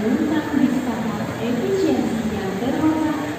penumpang wisata efisiensi yang berhormat.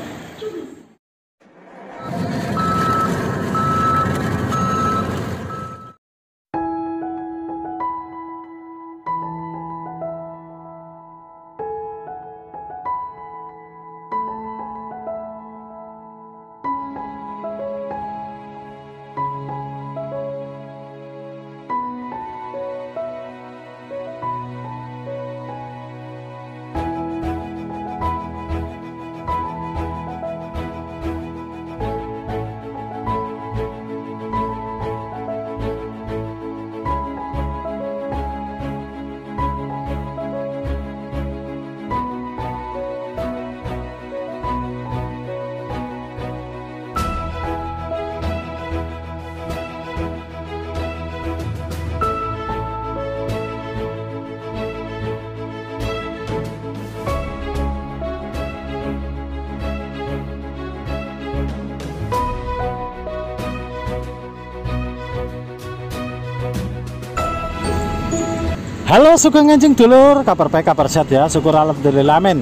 Halo sugeng enjing dulur, kabar baik kabar sehat ya, syukur alhamdulillah amin.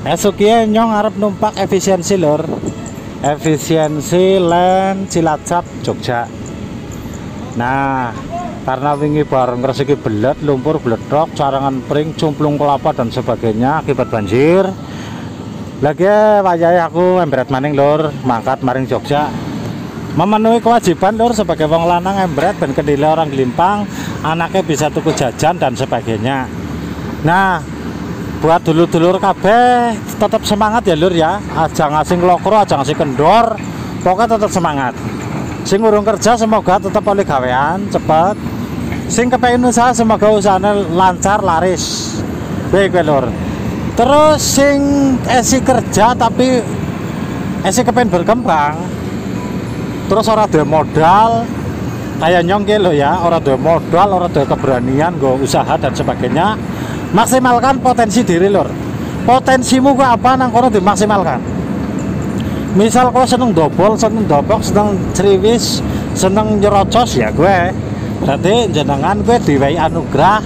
Esuk ya nyong arep numpak efisiensi lur. Efisiensi Land Cilacap Jogja. Nah, karena wingi bareng resiki belet, lumpur, bledok, carangan pring, cumplung kelapa dan sebagainya akibat banjir. Lagi wayahe aku embret maning lur, mangkat maring Jogja. Memenuhi kewajiban lur sebagai wong lanang embret ben kendile orang glimpang, anaknya bisa tuku jajan dan sebagainya. Nah, buat dulur-dulur kabeh tetap semangat ya lur ya. Aja ngasih ngelokro, aja ngasih kendor, pokoknya tetap semangat. Sing urung kerja semoga tetap oleh gawean cepet. Sing kepengin usaha semoga usahanya lancar laris. Baik lur. Terus sing esi kerja tapi esi kepengin berkembang, terus orang ada modal kayak nyong lo ya, orang ada modal, orang ada keberanian go usaha dan sebagainya. Maksimalkan potensi diri lur. Potensimu ke apa nang kono dimaksimalkan. Misal kau seneng dobol, seneng dobok, seneng ceriwis, seneng nyerocos ya gue. Berarti jenengan gue diwehi anugerah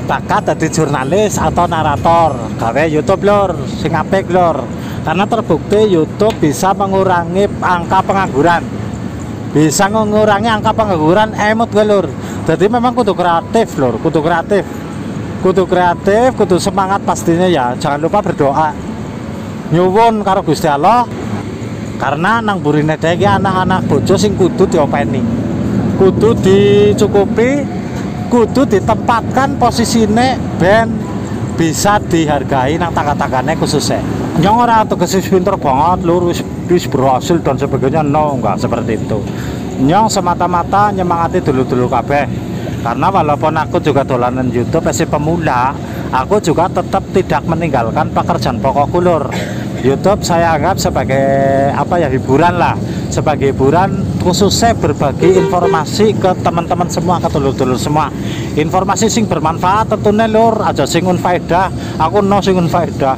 bakat jadi jurnalis atau narator gawe YouTube lur, sing apik lur. Karena terbukti YouTube bisa mengurangi angka pengangguran, bisa mengurangi angka pengangguran emot gue lur. Jadi memang kudu kreatif lur, kudu kreatif, kudu semangat pastinya ya. Jangan lupa berdoa nyuwun karo Gusti Allah, karena nang burine dhewe anak-anak bojo sing kudu diopeni, kudu dicukupi, kudu ditempatkan posisine ben bisa dihargai nang tangga-tanggane khususnya. Nyong ora tegesis pinter banget lur, wis berhasil dan sebagainya, no, enggak seperti itu. Nyong semata-mata nyemangati dulu-dulu kabeh. Karena walaupun aku juga dolanan YouTube masih pemula, aku juga tetap tidak meninggalkan pekerjaan pokokku lur. YouTube saya anggap sebagai apa ya, hiburan lah, sebagai hiburan khususnya berbagi informasi ke teman-teman semua, ke dulur-dulur semua. Informasi sing bermanfaat tentunya lur, aja sing unfaedah, aku no sing unfaedah.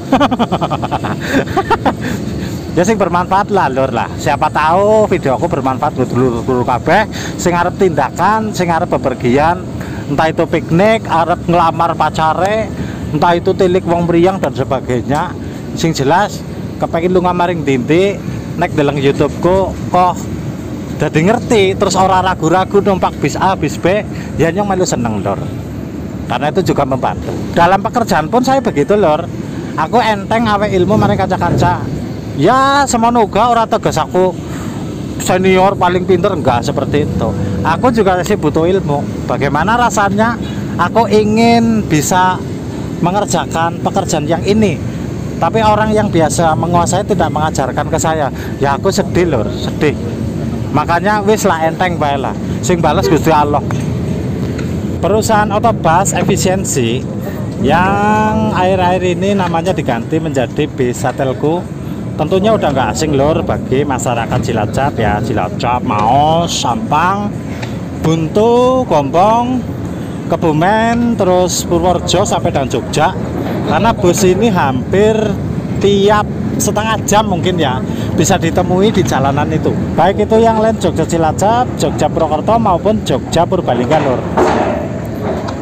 Ya sing bermanfaat lah lur lah. Siapa tahu video aku bermanfaat buat dulur-dulur kabeh sing arep tindakan, sing arep bepergian, entah itu piknik, arep ngelamar pacare, entah itu tilik wong mriyang dan sebagainya. Sing jelas kepengin lunga maring dinti nek deleng YouTubeku kok dadi ngerti, terus ora ragu-ragu numpak bis A bis B, ya nyong melu seneng lor. Karena itu juga membantu. Dalam pekerjaan pun saya begitu lor. Aku enteng awe ilmu maring kaca-kaca. Ya semono uga, ora tegas aku senior paling pinter, enggak seperti itu. Aku juga masih butuh ilmu. Bagaimana rasanya aku ingin bisa mengerjakan pekerjaan yang ini, tapi orang yang biasa menguasai tidak mengajarkan ke saya. Ya aku sedih lor, sedih. Makanya wis lah enteng bae lah. Sing bales Gusti Allah. Perusahaan Otobus Efisiensi yang akhir-akhir ini namanya diganti menjadi Bisatelku, tentunya udah nggak asing lor bagi masyarakat Cilacap ya. Cilacap, Maos, Sampang, Buntu, Gombong, Kebumen, terus Purworejo sampai dan Jogja. Karena bus ini hampir tiap setengah jam mungkin ya bisa ditemui di jalanan itu, baik itu yang lain Jogja Cilacap, Jogja Purwokerto maupun Jogja Purbalingga lor.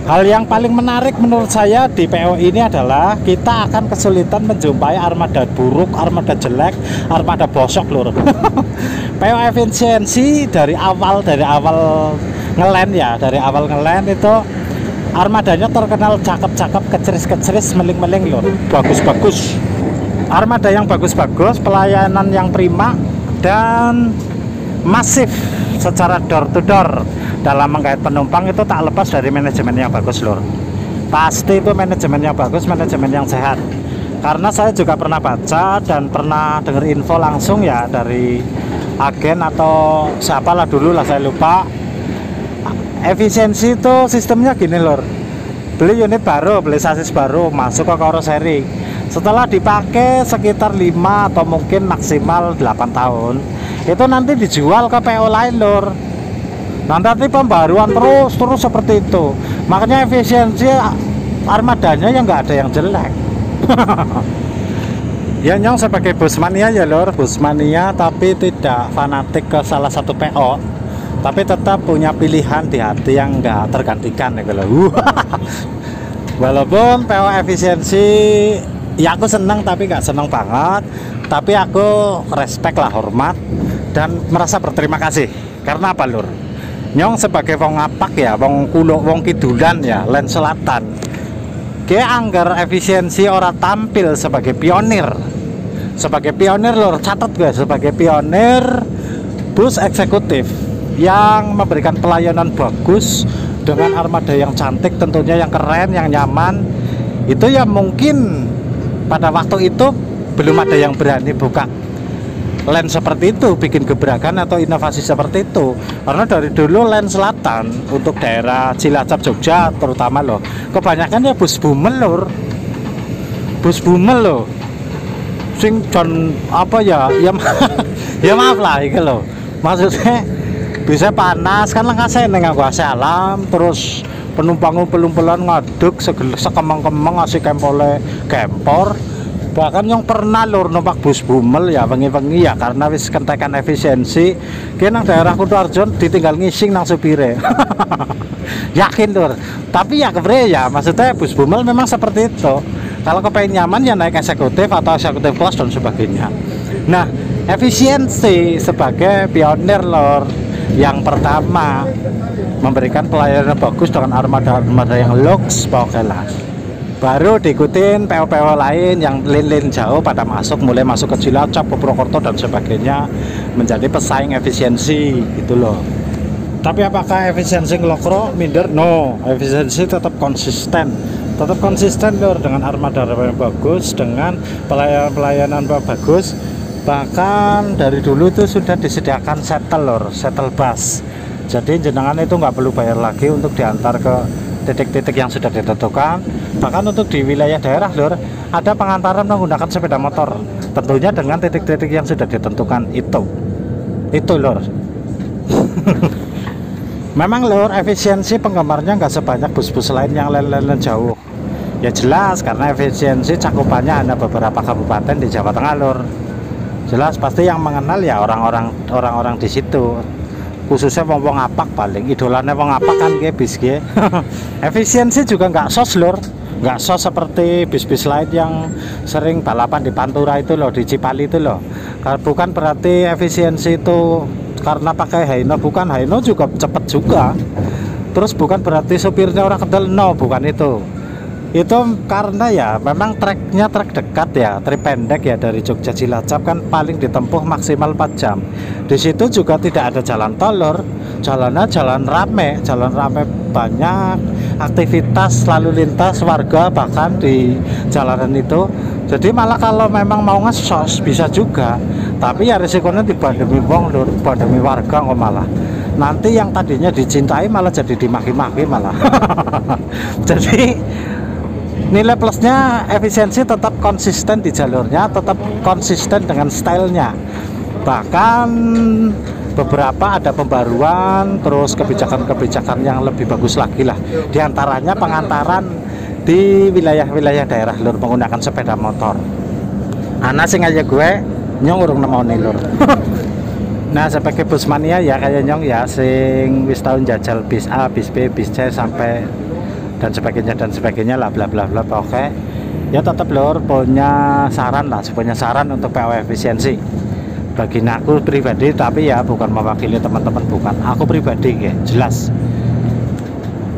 Hal yang paling menarik menurut saya di PO ini adalah kita akan kesulitan menjumpai armada buruk, armada jelek, armada bosok lur. PO efisiensi dari awal ngelen ya, dari awal ngelen itu armadanya terkenal cakep-cakep, keceris-keceris, meling-meling lur, bagus-bagus. Armada yang bagus-bagus, pelayanan yang prima dan masif secara door to door. Dalam menggait penumpang itu tak lepas dari manajemen yang bagus lur. Pasti itu manajemen yang bagus, manajemen yang sehat. Karena saya juga pernah baca dan pernah dengar info langsung ya dari agen atau siapalah dulu lah, saya lupa. Efisiensi itu sistemnya gini lur. Beli unit baru, beli sasis baru, masuk ke karoseri. Setelah dipakai sekitar 5 atau mungkin maksimal 8 tahun, itu nanti dijual ke PO lain lur. Nanti pembaruan terus seperti itu. Makanya efisiensi armadanya yang nggak ada yang jelek. Ya nyong sebagai busmania ya lor, busmania tapi tidak fanatik ke salah satu PO, tapi tetap punya pilihan di hati yang nggak tergantikan ya kalau. Walaupun PO efisiensi ya aku seneng tapi nggak seneng banget, tapi aku respect lah, hormat dan merasa berterima kasih. Karena apa lur? Nyong sebagai wong ngapak ya, wong kulo, wong kidulan ya, len selatan. Ke anggar efisiensi ora tampil sebagai pionir. Sebagai pionir lor, catat gue sebagai pionir bus eksekutif yang memberikan pelayanan bagus dengan armada yang cantik, tentunya yang keren, yang nyaman. Itu ya mungkin pada waktu itu belum ada yang berani buka len seperti itu, bikin gebrakan atau inovasi seperti itu. Karena dari dulu len selatan untuk daerah Cilacap Jogja terutama loh, kebanyakan ya bus bumel lor, bus bumel loh, sing John apa ya ya maaf lah itu loh, maksudnya bisa panas kan lengkasnya nengah kuasa alam, terus penumpang pelumpulan ngaduk sekemeng-kemeng ngasih kempole kempor. Bahkan yang pernah lur numpak bus bumel ya wengi-wengi ya, karena wis kentekan efisiensi kena daerah Kutoarjo ditinggal ngising nang supire. Yakin lur, tapi ya kebre ya, maksudnya bus bumel memang seperti itu. Kalau kepengen nyaman ya naik eksekutif atau eksekutif kelas dan sebagainya. Nah, efisiensi sebagai pionir lor yang pertama memberikan pelayanan bagus dengan armada yang lux pokoknya. Baru diikutin PO-PO lain yang lin-lin jauh pada mulai masuk ke Cilacap, ke Purwokerto dan sebagainya, menjadi pesaing efisiensi gitu loh. Tapi apakah efisiensi ngelokro minder? No, efisiensi tetap konsisten lor, dengan armada yang bagus, dengan pelayanan bagus. Bahkan dari dulu itu sudah disediakan shuttle lor, shuttle bus. Jadi jenengan itu nggak perlu bayar lagi untuk diantar ke titik-titik yang sudah ditentukan. Bahkan untuk di wilayah daerah lur, ada pengantaran menggunakan sepeda motor, tentunya dengan titik-titik yang sudah ditentukan itu lur. Memang lur, efisiensi penggemarnya nggak sebanyak bus-bus lain yang lain-lain jauh ya, jelas karena efisiensi cakupannya hanya beberapa kabupaten di Jawa Tengah lur. Jelas pasti yang mengenal ya orang-orang di situ, khususnya wong ngapak, paling idolanya wong ngapak kan bis ge. Efisiensi juga nggak sos lur, nggak sos seperti bis-bis lain yang sering balapan di Pantura itu loh, di Cipali itu loh. Bukan berarti efisiensi itu karena pakai Haino, bukan, Haino juga cepet juga. Terus bukan berarti sopirnya orang kendal, no, bukan itu. Itu karena ya memang treknya trek dekat ya, trek pendek ya, dari Jogja Cilacap kan paling ditempuh maksimal 4 jam. Di situ juga tidak ada jalan tol lor, jalannya jalan rame banyak aktivitas lalu lintas warga bahkan di jalanan itu. Jadi malah kalau memang mau ngesos bisa juga, tapi ya risikonya dibandemi wong lur, dibandemi warga kok malah. Nanti yang tadinya dicintai malah jadi dimaki-maki malah. Jadi nilai plusnya efisiensi tetap konsisten di jalurnya, tetap konsisten dengan stylenya. Bahkan beberapa ada pembaruan, terus kebijakan-kebijakan yang lebih bagus lagi lah. Di antaranya pengantaran di wilayah-wilayah daerah lur menggunakan sepeda motor. Anak sing aja gue nyong urung nemoni lur. Nah sebagai busmania ya kayak nyong ya sing wis tahun jajal bis A, bis B, bis C sampai dan sebagainya lah, bla bla bla. Oke ya, tetap lur punya saran untuk PO efisiensi bagi aku pribadi, tapi ya bukan mewakili teman-teman, bukan, aku pribadi ya jelas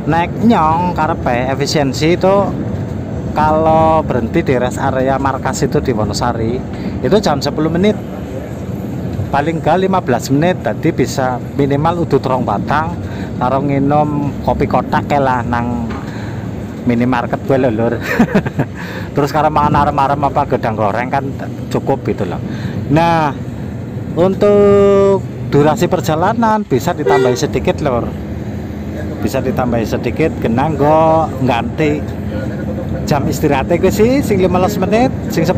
naik nyong karepe efisiensi itu. Kalau berhenti di rest area markas itu di Wonosari itu jam 10 menit, paling gak 15 menit, tadi bisa minimal udut rong batang karo nginum kopi kotak lah nang minimarket gue lur. Terus karena makan arem-arem apa gedang goreng kan cukup gitu loh. Nah, untuk durasi perjalanan bisa ditambahi sedikit lur, bisa ditambahi sedikit, kena ganti jam istirahatnya gue sih sing 15 menit, sing 10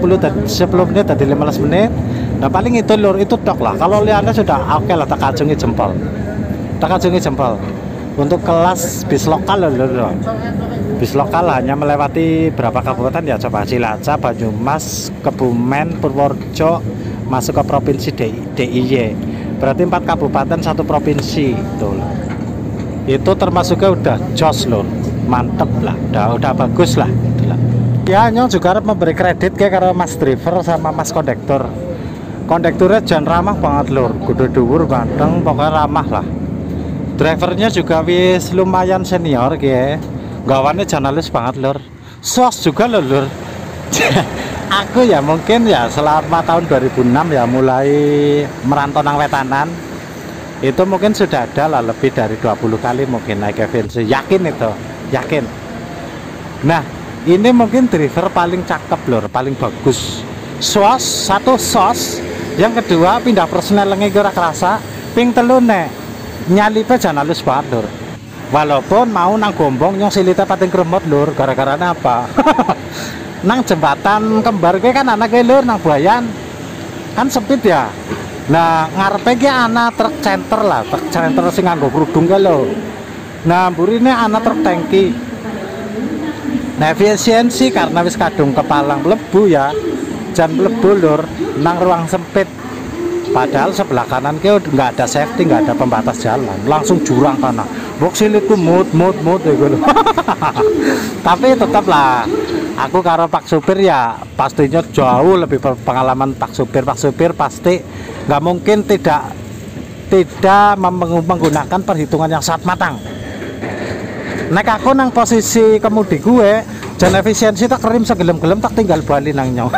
menit tadi 15 menit. Nah paling itu lur, itu tok lah. Kalau lihatnya sudah oke lah, tak kacungi jempol, untuk kelas bis lokal lur. Bis lokal hanya melewati berapa kabupaten ya, coba Cilacap, Banyumas, Kebumen, Purworejo, masuk ke provinsi DIY, berarti 4 kabupaten 1 provinsi tuh. Itu termasuknya udah jos lur, mantep lah, udah bagus lah. Ya nyong juga harus memberi kredit kayak karena mas driver sama mas kondektur. Kondekturnya jangan ramah banget lur, kudu dhuwur ganteng, pokoknya ramah lah. Drivernya juga wis lumayan senior kayak, gawannya jangan halus banget lur. Sos juga lur. Aku ya mungkin ya selama tahun 2006 ya mulai merantau nang wetanan, itu mungkin sudah ada lah lebih dari 20 kali mungkin naik efisiensi, yakin itu, yakin. Nah ini mungkin driver paling cakep lur, paling bagus. Satu sos, yang kedua pindah personel lengi kira kerasa, ping telu nek nyalipe jangan halus banget lur. Walaupun mau nang Gombong nyong silita pating kremot lur, gara-gara apa? Nang jembatan kembar ke kan anak lur nang Buayan kan sempit ya. Nah ngarepe ki ana truk center lah, truk center sing nganggo kerudung ke lho. Nah burine ana truk tangki. Nah efisiensi karena wis kadung kepalang mlebu ya, jan mlebu lur nang ruang sempit. Padahal sebelah kanan ke nggak ada safety, nggak ada pembatas jalan, langsung jurang kana. Bok silitku mut gitu. Tapi tetap lah, aku karo pak supir ya pastinya jauh lebih pengalaman pak supir pasti nggak mungkin tidak menggunakan perhitungan yang sangat matang. Nek aku nang posisi kemudi gue jan efisiensi tak kerim segelem-gelem tak tinggal bali nang nyong.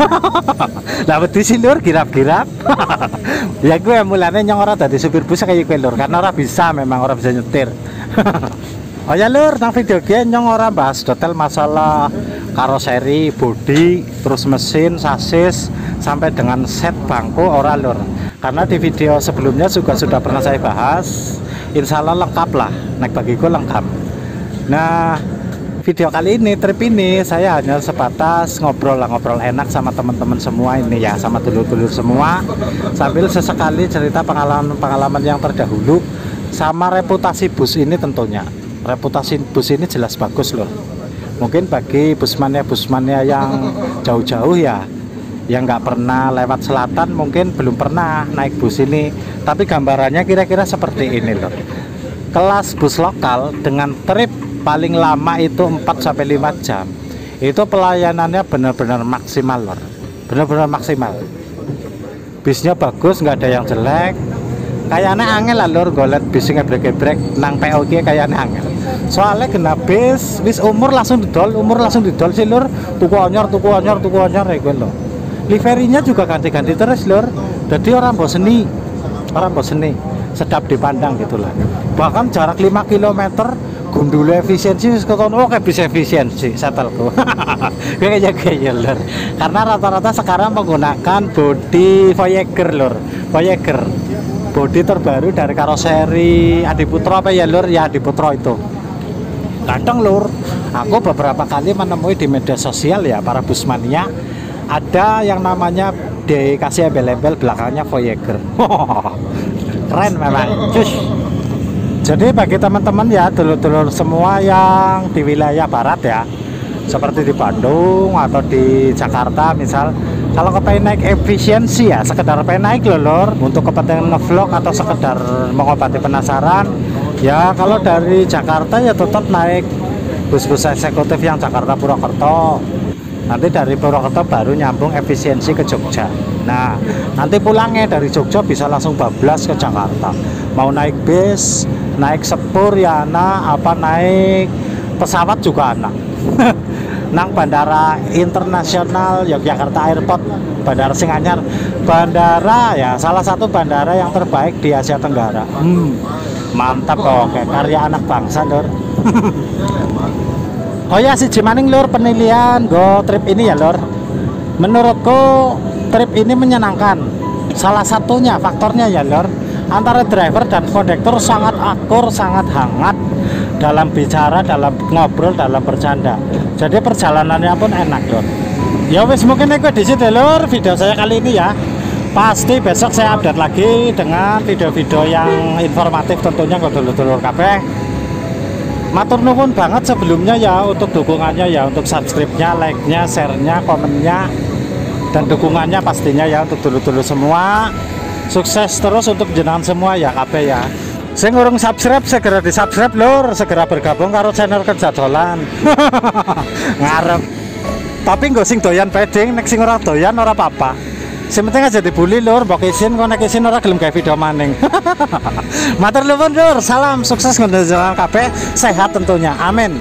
Lah wedi sih lur girap-girap. Ya gue mulane nyong ora dadi supir bus kayak gue lur, karena ora bisa, memang ora bisa nyetir. Oh ya lur, nang video gue nyong ora bahas detail masalah karoseri, bodi, terus mesin, sasis sampai dengan set bangku ora lur. Karena di video sebelumnya juga sudah pernah saya bahas. Insya Allah lengkap lah, nek bagiku lengkap. Nah video kali ini, trip ini saya hanya sebatas ngobrol enak sama teman-teman semua ini ya, sama dulur-dulur semua, sambil sesekali cerita pengalaman yang terdahulu sama reputasi bus ini. Tentunya reputasi bus ini jelas bagus loh. Mungkin bagi busmania yang jauh-jauh ya, yang nggak pernah lewat selatan mungkin belum pernah naik bus ini, tapi gambarannya kira-kira seperti ini loh. Kelas bus lokal dengan trip paling lama itu 4-5 jam, itu pelayanannya benar-benar maksimal lor, benar-benar maksimal. Bisnya bagus, nggak ada yang jelek. Kayaknya angel lah lor, golet bisnya gebrek-gebrek nang POG kayaknya angel. Soalnya kena bis wis umur langsung didol sih lor, tuku onyor ya gue lor. Liverinya juga ganti-ganti terus lor, jadi orang boseni, sedap dipandang gitulah. Bahkan jarak 5 km gundul efisiensi keton oke bisa efisiensi setelku. Kayak lur. Karena rata-rata sekarang menggunakan bodi Voyager lur. Voyager. Bodi terbaru dari karoseri Adiputro apa ya lur? Ya Adiputro itu. Kadang lur, aku beberapa kali menemui di media sosial ya para busmania ada yang namanya dikasih embel-embel belakangnya Voyager. Keren memang. Cus. Jadi bagi teman-teman ya, dulur-dulur semua yang di wilayah barat ya, seperti di Bandung atau di Jakarta misal, kalau kepengen naik efisiensi ya, sekedar pengen naik lor untuk kepentingan ngevlog atau sekedar mengobati penasaran ya, kalau dari Jakarta ya tetap naik bus-bus eksekutif yang Jakarta Purwokerto. Nanti dari Purwokerto baru nyambung efisiensi ke Jogja. Nah, nanti pulangnya dari Jogja bisa langsung bablas ke Jakarta. Mau naik bis, naik sepur ya anak, apa naik pesawat juga anak. Nang Bandara Internasional Yogyakarta Airport, Bandara Singanyar, bandara ya salah satu bandara yang terbaik di Asia Tenggara. Mantap kok, kayak karya anak bangsa, Lur. Oh ya, si Jimaning Lur, penilaian go trip ini ya Lur. Menurutku trip ini menyenangkan. Salah satunya faktornya ya Lur, antara driver dan kondektur sangat akur, sangat hangat dalam bicara, dalam ngobrol, dalam bercanda. Jadi perjalanannya pun enak Lur. Ya wis, mungkin itu di situ Lur video saya kali ini ya. Pasti besok saya update lagi dengan video-video yang informatif tentunya ke dulur-dulur kabeh. Matur nuwun banget sebelumnya ya untuk dukungannya ya, untuk subscribe-nya, like-nya, share-nya, komennya, dan dukungannya pastinya ya untuk dulur-dulur semua. Sukses terus untuk jenengan semua ya kabeh ya. Sing ngurung subscribe segera di subscribe Lur, segera bergabung karo channel Kerja Dolan. Ngarep. Tapi nggo sing doyan peding, nek sing ora doyan ora apa-apa. Sing penting aja dibully Lur, mbok isin kok nek isin ora gelem gawe video maning. Matur nuwun Lur, salam sukses ngundang kabeh, sehat tentunya. Amin.